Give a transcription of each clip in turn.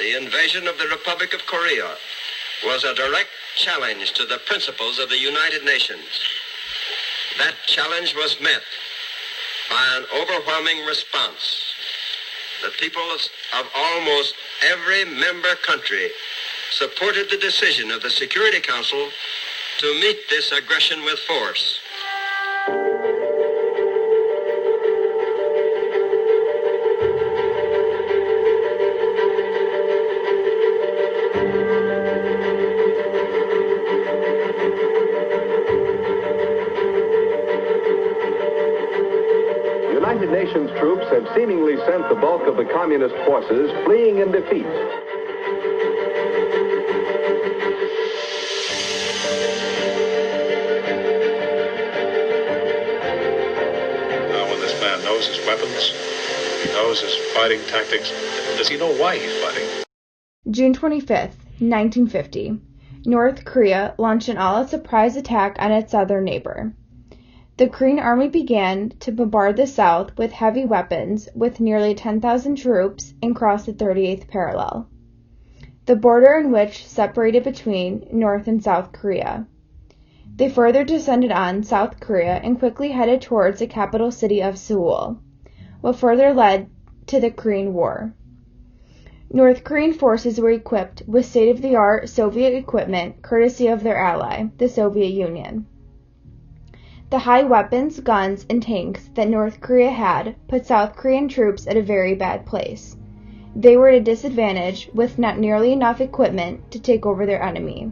The invasion of the Republic of Korea was a direct challenge to the principles of the United Nations. That challenge was met by an overwhelming response. The peoples of almost every member country supported the decision of the Security Council to meet this aggression with force. United Nations troops have seemingly sent the bulk of the communist forces fleeing in defeat. Now, when this man knows his weapons, he knows his fighting tactics, does he know why he's fighting? June 25th, 1950. North Korea launched an all-out surprise attack on its southern neighbor. The Korean army began to bombard the south with heavy weapons with nearly 10,000 troops and crossed the 38th parallel, the border in which separated between North and South Korea. They further descended on South Korea and quickly headed towards the capital city of Seoul, what further led to the Korean War. North Korean forces were equipped with state-of-the-art Soviet equipment courtesy of their ally, the Soviet Union. The high weapons, guns, and tanks that North Korea had put South Korean troops at a very bad place. They were at a disadvantage with not nearly enough equipment to take over their enemy.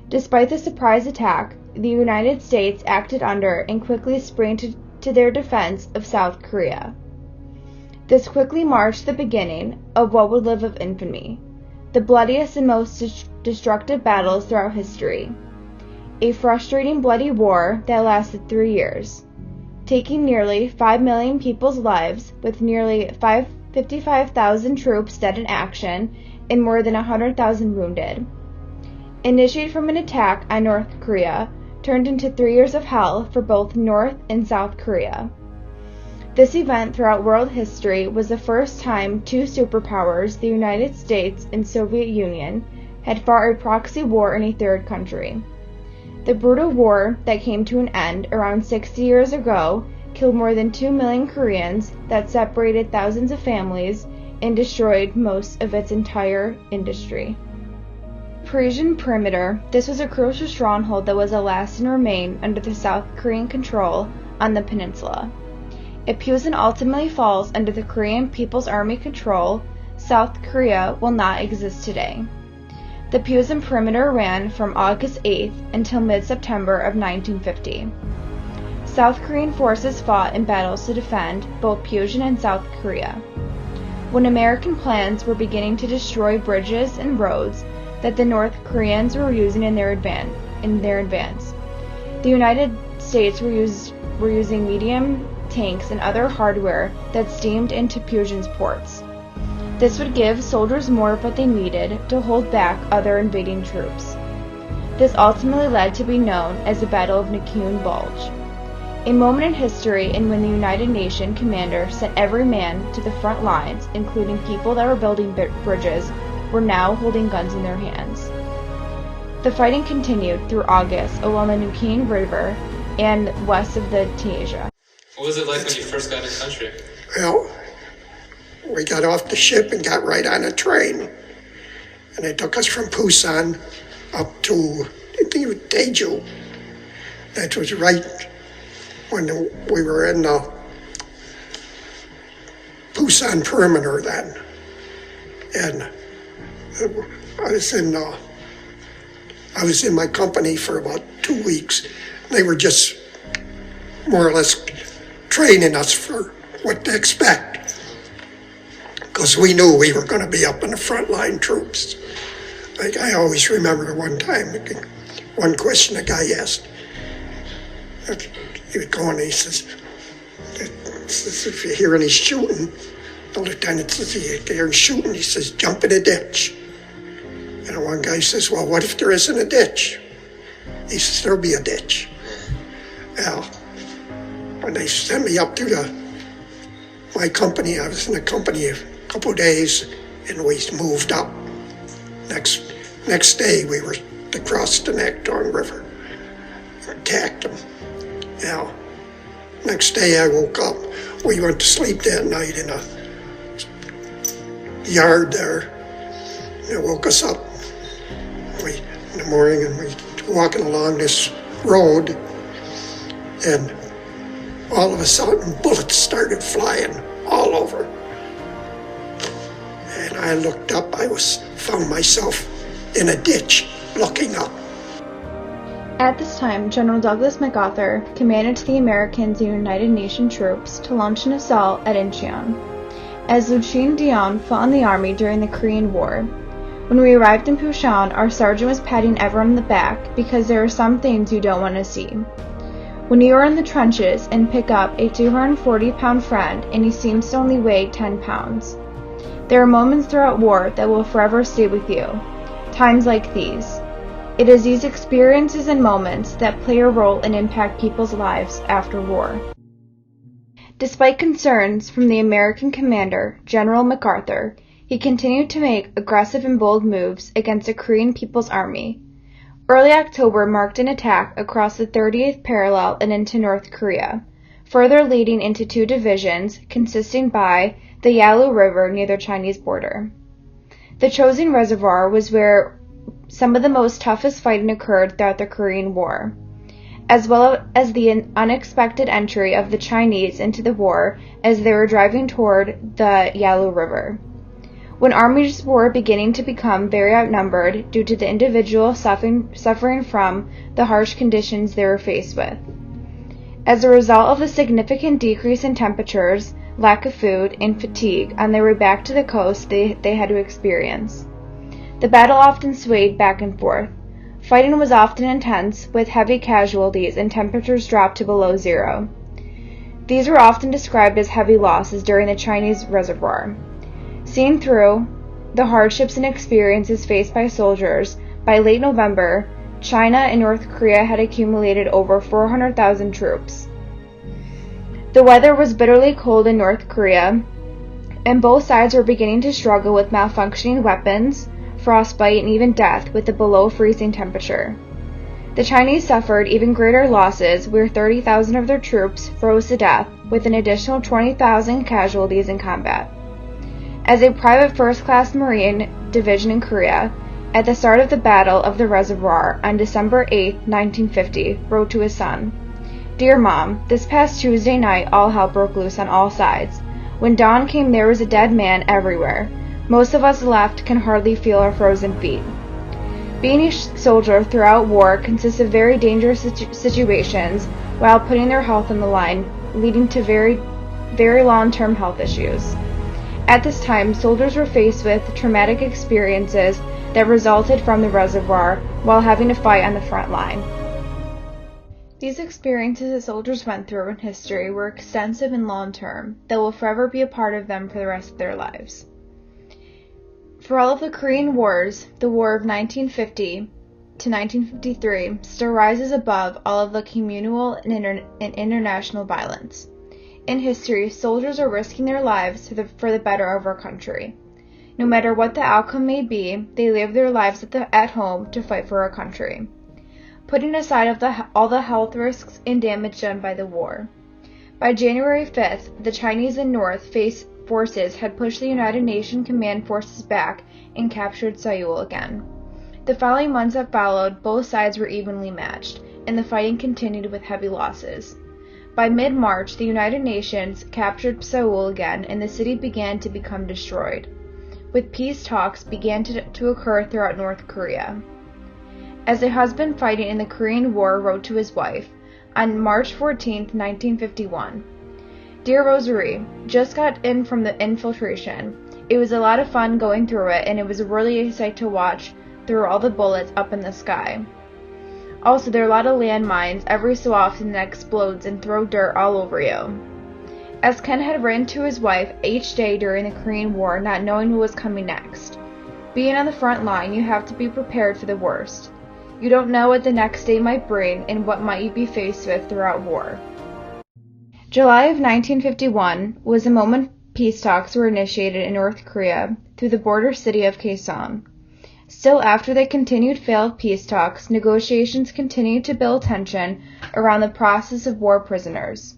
Despite the surprise attack, the United States acted under and quickly sprang to their defense of South Korea. This quickly marked the beginning of what would live of infamy, the bloodiest and most destructive battles throughout history. A frustrating, bloody war that lasted 3 years, taking nearly 5 million people's lives with nearly 55,000 troops dead in action and more than 100,000 wounded. Initiated from an attack on North Korea, turned into 3 years of hell for both North and South Korea. This event throughout world history was the first time two superpowers, the United States and Soviet Union, had fought a proxy war in a third country. The brutal war that came to an end around 60 years ago killed more than 2 million Koreans, that separated thousands of families, and destroyed most of its entire industry. Parisian perimeter. This was a crucial stronghold that was the last and remain under the South Korean control on the peninsula. If Pusan ultimately falls under the Korean People's Army control, South Korea will not exist today. The Pusan perimeter ran from August 8th until mid-September of 1950. South Korean forces fought in battles to defend both Pusan and South Korea. When American plans were beginning to destroy bridges and roads that the North Koreans were using in their advance, the United States were using medium tanks and other hardware that steamed into Pusan's ports. This would give soldiers more of what they needed to hold back other invading troops. This ultimately led to be known as the Battle of Nakun Bulge, a moment in history in when the United Nations commander sent every man to the front lines, including people that were building bridges, were now holding guns in their hands. The fighting continued through August along the Nakun River and west of the Tunisia. What was it like when you first got in the country? Well, we got off the ship and got right on a train. And they took us from Pusan up to, I think it was Daeju. That was right when we were in the Pusan perimeter then. And I was in my company for about 2 weeks. They were just more or less training us for what to expect, because we knew we were going to be up in the frontline troops. Like, I always remember one time, one question a guy asked. He was going, he says, if you hear any shooting, the lieutenant says, if you hear shooting, he says, jump in a ditch. And one guy says, well, what if there isn't a ditch? He says, there'll be a ditch. Well, when they sent me up to my company, I was in the company a couple of days, and we moved up. Next day we were to cross the Nakdong River, attacked them. Now, next day I woke up. We went to sleep that night in a yard there. It woke us up. In the morning, and we were walking along this road, and all of a sudden bullets started flying all over. And I looked up. Found myself in a ditch, looking up. At this time, General Douglas MacArthur commanded the Americans and United Nations troops to launch an assault at Incheon, as Lieutenant Dion fought in the army during the Korean War. When we arrived in Pushan, our sergeant was patting everyone on the back because there are some things you don't want to see. When you are in the trenches and pick up a 240-pound friend and he seems to only weigh 10 pounds. There are moments throughout war that will forever stay with you. Times like these. It is these experiences and moments that play a role and impact people's lives after war. Despite concerns from the American commander, General MacArthur, he continued to make aggressive and bold moves against the Korean People's Army. Early October marked an attack across the 30th parallel and into North Korea, further leading into two divisions consisting by the Yalu River near the Chinese border. The Chosin Reservoir was where some of the most toughest fighting occurred throughout the Korean War, as well as the unexpected entry of the Chinese into the war as they were driving toward the Yalu River. When armies were beginning to become very outnumbered due to the individual suffering from the harsh conditions they were faced with. As a result of the significant decrease in temperatures, lack of food, and fatigue on their way back to the coast they had to experience. The battle often swayed back and forth. Fighting was often intense, with heavy casualties and temperatures dropped to below zero. These were often described as heavy losses during the Chinese reservoir. Seen through the hardships and experiences faced by soldiers, by late November, China and North Korea had accumulated over 400,000 troops. The weather was bitterly cold in North Korea, and both sides were beginning to struggle with malfunctioning weapons, frostbite, and even death with the below freezing temperature. The Chinese suffered even greater losses, where 30,000 of their troops froze to death, with an additional 20,000 casualties in combat. As a private first-class Marine division in Korea, at the start of the Battle of the Reservoir on December 8, 1950, wrote to his son, "Dear Mom, this past Tuesday night all hell broke loose on all sides. When dawn came there was a dead man everywhere. Most of us left can hardly feel our frozen feet." Being a soldier throughout war consists of very dangerous situations while putting their health on the line, leading to very, very long-term health issues. At this time, soldiers were faced with traumatic experiences that resulted from the reservoir while having to fight on the front line. These experiences that soldiers went through in history were extensive and long-term, that will forever be a part of them for the rest of their lives. For all of the Korean Wars, the War of 1950 to 1953 still rises above all of the communal and international violence. In history, soldiers are risking their lives for the better of our country. No matter what the outcome may be, they live their lives at home to fight for our country, putting aside all the health risks and damage done by the war. By January 5th, the Chinese and North forces had pushed the United Nations command forces back and captured Seoul again. The following months that followed, both sides were evenly matched, and the fighting continued with heavy losses. By mid-March, the United Nations captured Seoul again, and the city began to become destroyed, with peace talks began to occur throughout North Korea. As a husband fighting in the Korean War wrote to his wife on March 14, 1951, "Dear Rosarie, just got in from the infiltration. It was a lot of fun going through it, and it was really a sight to watch through all the bullets up in the sky. Also, there are a lot of landmines every so often that explodes and throw dirt all over you." As Ken had written to his wife each day during the Korean War, not knowing what was coming next. Being on the front line, you have to be prepared for the worst. You don't know what the next day might bring and what might you be faced with throughout war. July of 1951 was a moment peace talks were initiated in North Korea through the border city of Kaesong. Still, after the continued failed peace talks, negotiations continued to build tension around the process of war prisoners.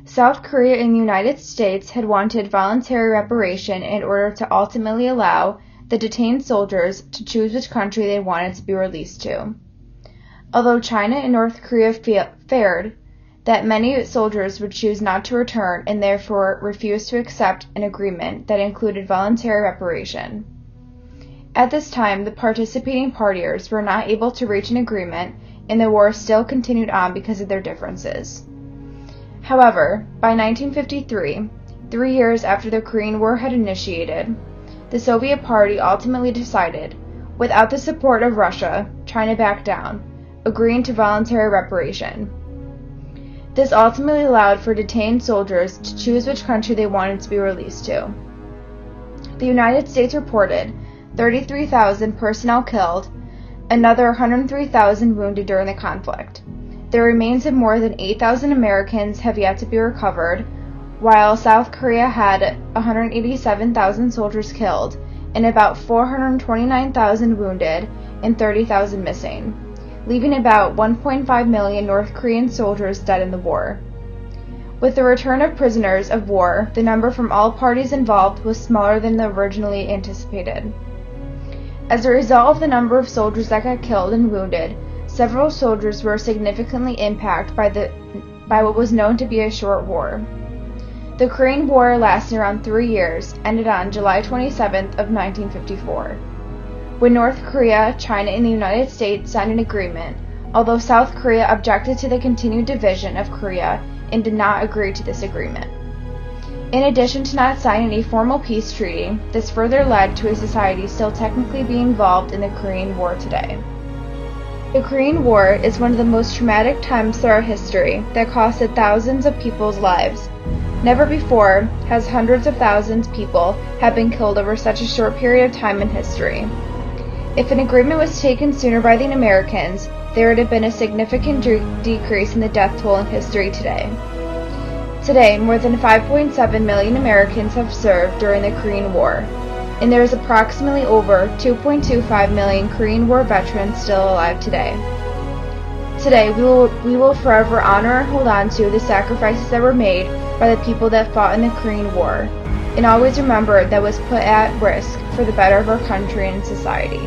South Korea and the United States had wanted voluntary reparation in order to ultimately allow the detained soldiers to choose which country they wanted to be released to. Although China and North Korea feared that many soldiers would choose not to return and therefore refused to accept an agreement that included voluntary reparation. At this time, the participating partiers were not able to reach an agreement, and the war still continued on because of their differences. However, by 1953, 3 years after the Korean War had initiated, the Soviet Party ultimately decided, without the support of Russia, China backed down, agreeing to voluntary reparation. This ultimately allowed for detained soldiers to choose which country they wanted to be released to. The United States reported 33,000 personnel killed, another 103,000 wounded during the conflict. The remains of more than 8,000 Americans have yet to be recovered, while South Korea had 187,000 soldiers killed and about 429,000 wounded and 30,000 missing, leaving about 1.5 million North Korean soldiers dead in the war. With the return of prisoners of war, the number from all parties involved was smaller than originally anticipated. As a result of the number of soldiers that got killed and wounded, several soldiers were significantly impacted by what was known to be a short war. The Korean War, lasting around 3 years, ended on July 27th of 1954, when North Korea, China, and the United States signed an agreement, although South Korea objected to the continued division of Korea and did not agree to this agreement. In addition to not signing a formal peace treaty, this further led to a society still technically being involved in the Korean War today. The Korean War is one of the most traumatic times through our history that costed thousands of people's lives. Never before has hundreds of thousands of people have been killed over such a short period of time in history. If an agreement was taken sooner by the Americans, there would have been a significant decrease in the death toll in history today. Today, more than 5.7 million Americans have served during the Korean War, and there is approximately over 2.25 million Korean War veterans still alive today. Today, we will forever honor and hold on to the sacrifices that were made by the people that fought in the Korean War, and always remember that was put at risk for the better of our country and society.